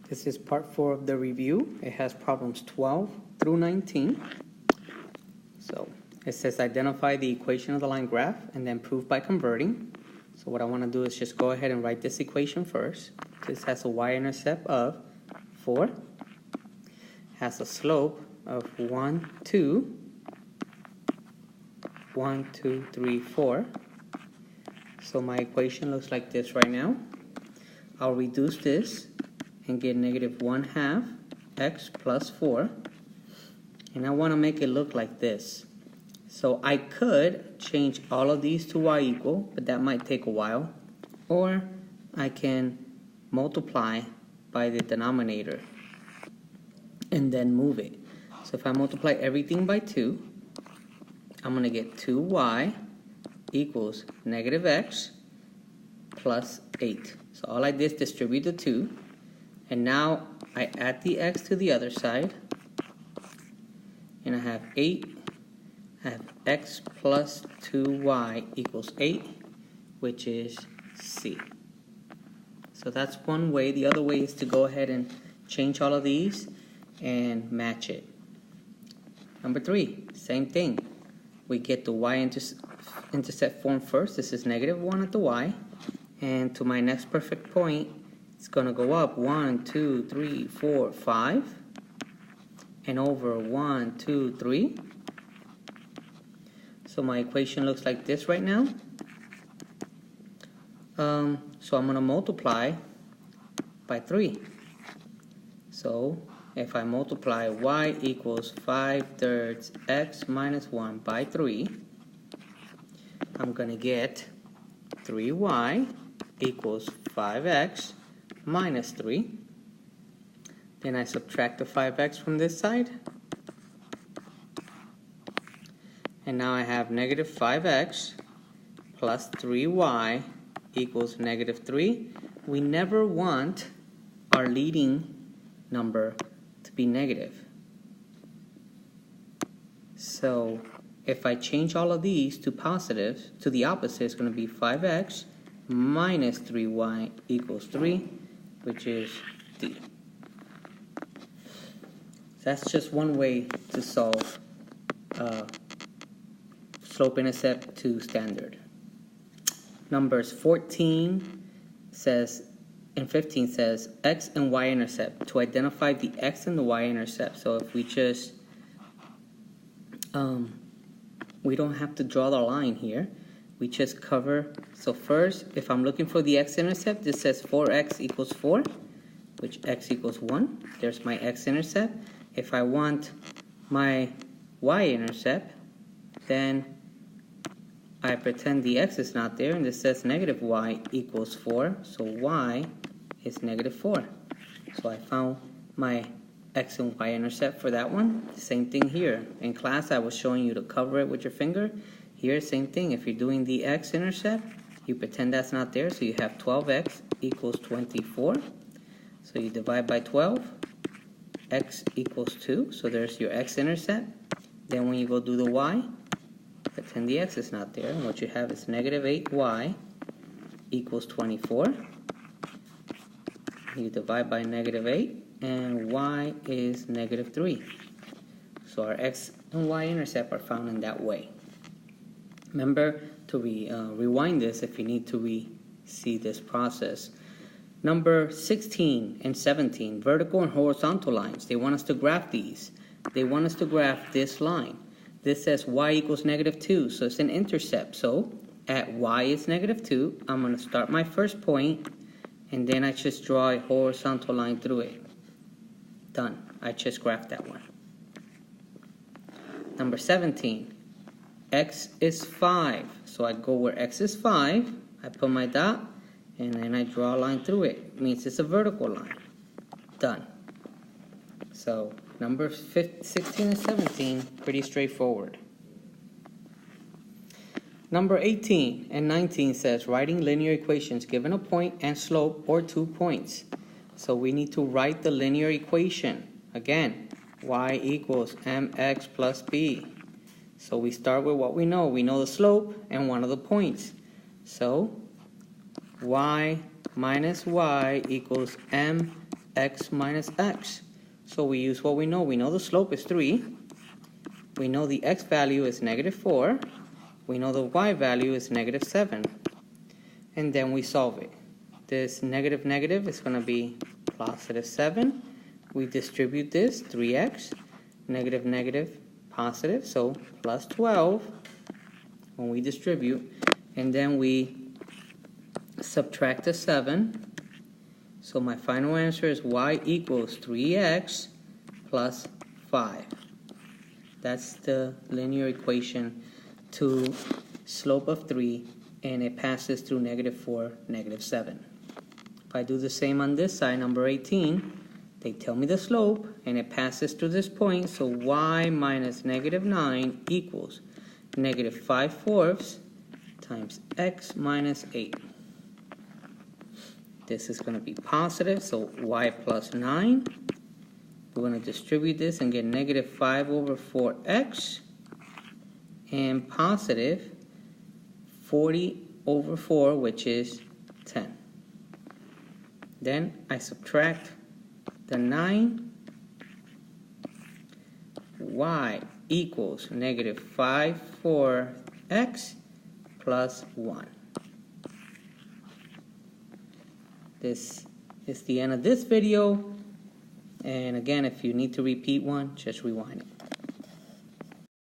This is part 4 of the review. It has problems 12 through 19. So it says identify the equation of the line graph and then prove by converting. So what I want to do is just go ahead and write this equation first. This has a y-intercept of 4, has a slope of 1, 2, 1, 2, 3, 4. So my equation looks like this right now. I'll reduce this and get negative 1/2 x plus 4. And I want to make it look like this. So I could change all of these to y equal, but that might take a while. Or I can multiply by the denominator and then move it. So if I multiply everything by 2, I'm going to get 2y equals negative x plus 8. So all I did is distribute the 2. And now I add the x to the other side. And I have 8. I have x plus 2y equals 8, which is C. So that's one way. The other way is to go ahead and change all of these and match it. Number 3, same thing. We get the y-intercept form first. This is negative 1 at the y. And to my next perfect point, it's going to go up 1, 2, 3, 4, 5. And over 1, 2, 3. So my equation looks like this right now. So I'm going to multiply by 3. So if I multiply y equals 5/3 x minus 1 by 3, I'm going to get 3y equals 5x minus 3. Then I subtract the 5x from this side. And now I have negative 5x plus 3y equals negative 3. We never want our leading number to be negative. So if I change all of these to positive, to the opposite, it's going to be 5x minus 3y equals 3, which is D. That's just one way to solve slope-intercept to standard. Numbers 14 says, and 15 says, x and y-intercept, to identify the x and the y-intercept. So if we just, we don't have to draw the line here. We just cover. So first, if I'm looking for the x-intercept, this says 4x equals 4, which x equals 1. There's my x-intercept. If I want my y-intercept, then I pretend the x is not there, and this says negative y equals 4, so y is negative 4. So I found my x and y-intercept for that one. Same thing here. In class, I was showing you to cover it with your finger. Here, same thing. If you're doing the x-intercept, you pretend that's not there, so you have 12x equals 24. So you divide by 12. X equals 2, so there's your x-intercept. Then when you go do the y, pretend the x is not there, and what you have is negative 8y equals 24. You divide by negative 8, and y is negative 3. So our x and y-intercept are found in that way. Remember to rewind this if you need to see this process. Number 16 and 17, vertical and horizontal lines. They want us to graph these. They want us to graph this line. This says y equals negative 2, so it's an intercept. So at y is negative 2, I'm going to start my first point, and then I just draw a horizontal line through it. Done. I just graphed that one. Number 17, x is 5. So I go where x is 5, I put my dot, and then I draw a line through it. It means it's a vertical line. Done. So number 16 and 17, pretty straightforward. Number 18 and 19 says writing linear equations given a point and slope or 2 points. So we need to write the linear equation. Again, y equals mx plus b. So we start with what we know. We know the slope and one of the points. So y minus y equals x minus x. So we use what we know. We know the slope is 3. We know the x value is -4. We know the y value is -7. And then we solve it. This negative negative is going to be +7. We distribute this, 3x, negative negative, positive, so +12 when we distribute. And then we subtract the 7. So my final answer is y equals 3x plus 5. That's the linear equation to slope of 3, and it passes through -4, -7. If I do the same on this side, number 18, they tell me the slope, and it passes through this point, so y minus -9 equals -5/4 times x minus 8. This is going to be positive, so y plus 9. We're going to distribute this and get -5/4x, and positive 40/4, which is 10. Then I subtract the 9. Y equals -5/4x plus 1. This is the end of this video. And again, if you need to repeat one, just rewind it.